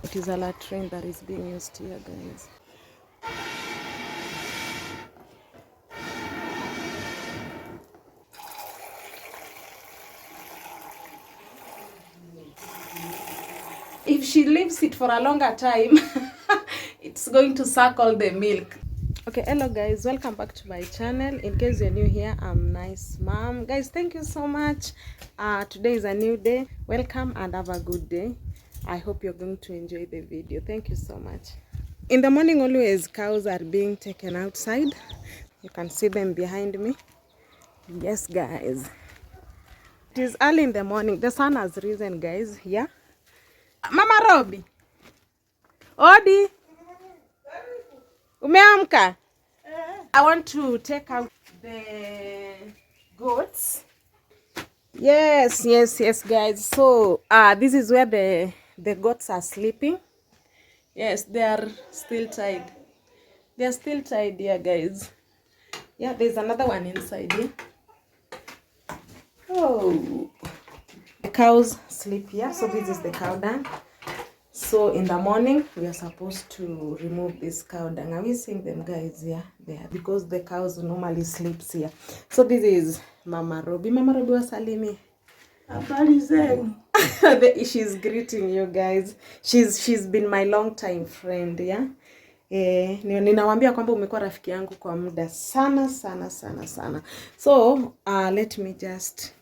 It is a latrine that is being used here, guys. If she leaves it for a longer time, it's going to suck all the milk. Okay, hello guys, welcome back to my channel. In case you're new here, I'm Nice Mom. Guys, thank you so much. Today is a new day. Welcome and have a good day. I hope you're going to enjoy the video. Thank you so much. In the morning, always cows are being taken outside. You can see them behind me. Yes, guys. It is early in the morning. The sun has risen, guys. Yeah. Mama Robbie. Odi. Umeamka? I want to take out the goats. Yes, guys. So, this is where the goats are sleeping. Yes, they are still tied. They are still tied here, guys. Yeah, there's another one inside here. Oh, the cows sleep here. So this is the cow dung. So in the morning we are supposed to remove this cow dung. Are we seeing them, guys? Yeah, there, because the cows normally sleeps here. So this is Mama Robbie. Mama Robbie wasalimi. She's greeting you guys. She's been my long time friend, yeah. Ninawambia kwamba umekuwa rafiki yangu kwa muda sana. So let me just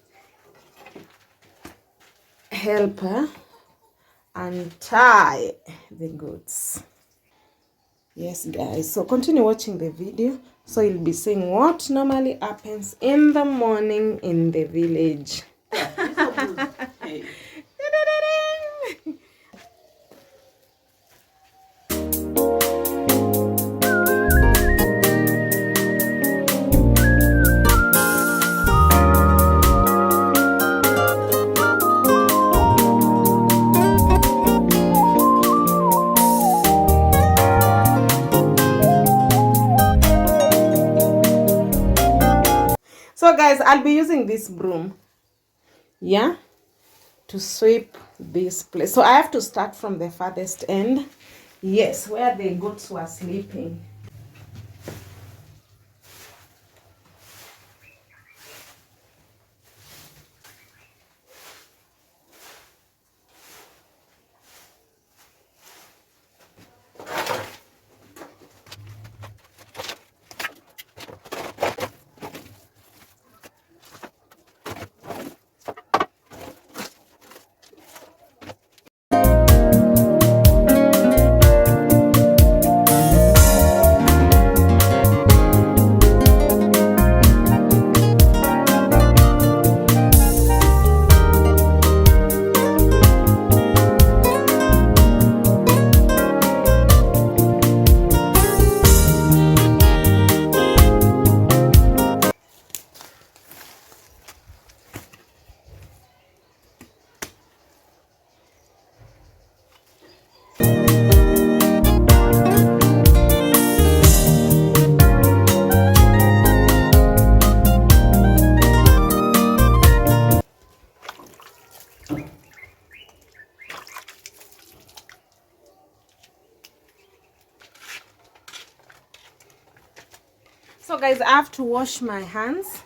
help her untie the goats. Yes, guys, so continue watching the video, so you'll be seeing what normally happens in the morning in the village. So guys, I'll be using this broom, yeah, to sweep this place. So I have to start from the farthest end, yes, where the goats were sleeping. So guys, I have to wash my hands.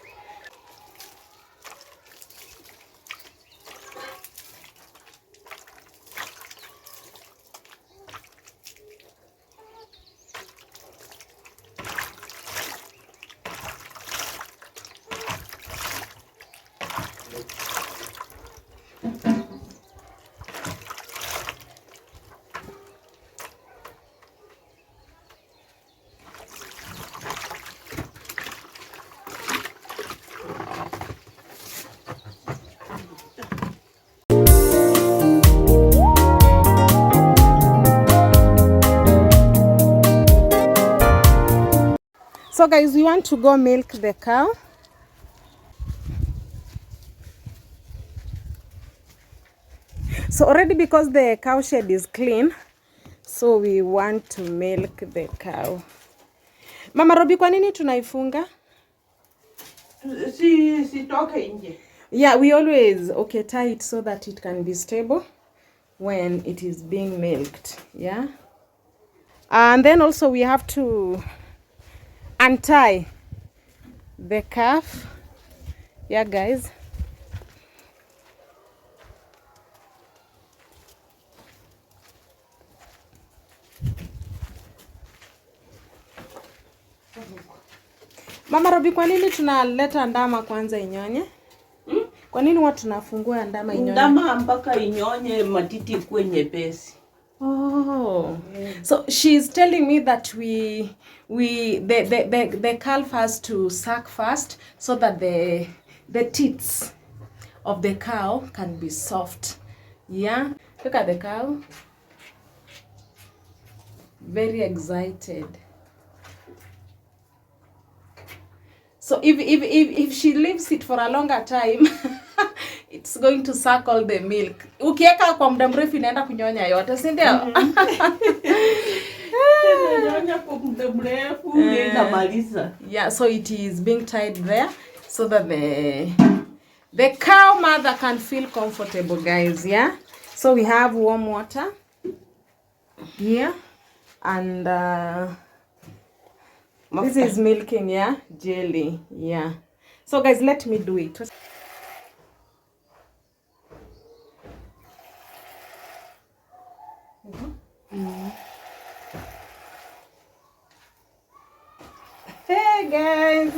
So guys, we want to go milk the cow. So already, because the cow shed is clean, so we want to milk the cow. Mama Robbie, kwa nini tunaifunga? Si toke nje. Yeah, we always tie it so that it can be stable. when it is being milked. Yeah. And then also we have to untie the calf. Yeah, guys. Mama Robi, kwa nini tunaleta ndama kwanza inyonye? Kwa nini watu tunafungua ndama inyonye? Ndama mpaka inyonye matiti kuwe nyepesi. Oh. So she's telling me that the calf has to suck first so that the teats of the cow can be soft. Yeah. Look at the cow. Very excited. So if she leaves it for a longer time, it's going to suck all the milk. Ukieka kwa muda mrefu inaenda kunyonya yote, si ndio? Inanyonya kwa muda mrefu inamaliza. Yeah, so it is being tied there so that the cow mother can feel comfortable, guys. Yeah. So we have warm water here, and this is milking, yeah, jelly, yeah. So guys, let me do it. Hey guys.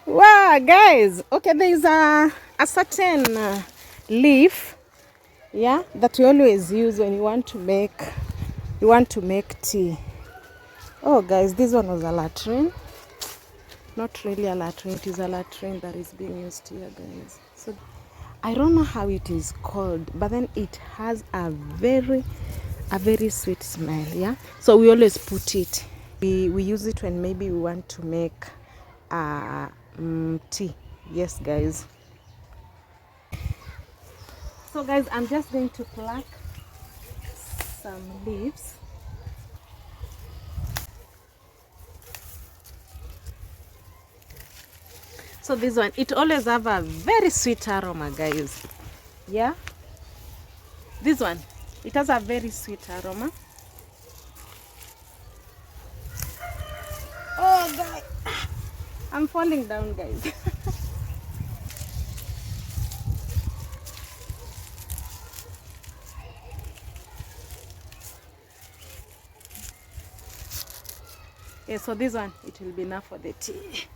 Wow, guys. Okay, there is a certain leaf, yeah, that we always use when you want to make tea. Oh, guys, this one was a latrine. Not really a latrine. It is a latrine that is being used here, guys. So I don't know how it is called, but then it has a very sweet smell. Yeah. So we always put it. We use it when maybe we want to make tea. Yes, guys. So guys, I'm just going to pluck some leaves. So this one, it always have a very sweet aroma, guys. Yeah, this one, it has a very sweet aroma. Oh, guys. I'm falling down, guys. Yeah, so this one, it will be enough for the tea.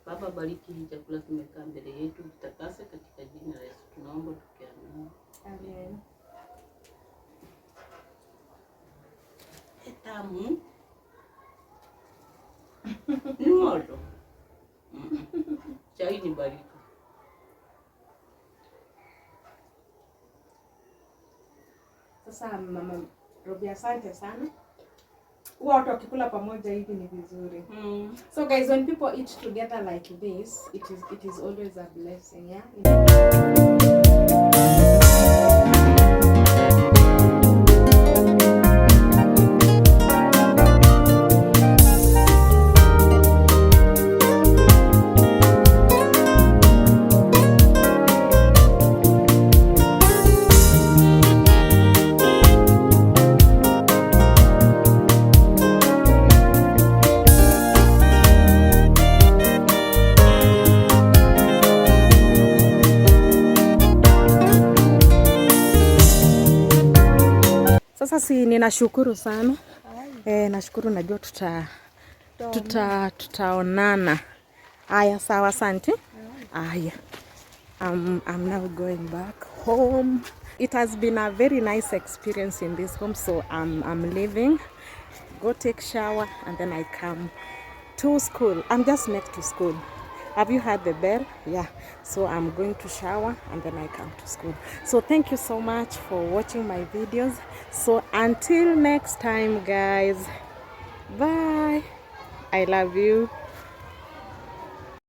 Baba, bariki hii chakula kimekaa mbele yetu, kitakase katika jina la Yesu tunaomba tukiamini. Amen. Tamu. Ni moto. Chai ni bariki. Sasa Mama Robi, asante sana. Huwa watu wakikula pamoja hivi ni vizuri. So guys, when people eat together like this, it is always a blessing, yeah? Sasa si ninashukuru sana. Nashukuru, najua tutaonana. Aya, sawa, asante. Aya. I'm now going back home. It has been a very nice experience in this home, so I'm leaving. Go take shower and then I come to school. I'm just next to school. Have you heard the bell? Yeah. So I'm going to shower and then I come to school. So thank you so much for watching my videos. So until next time, guys. Bye. I love you.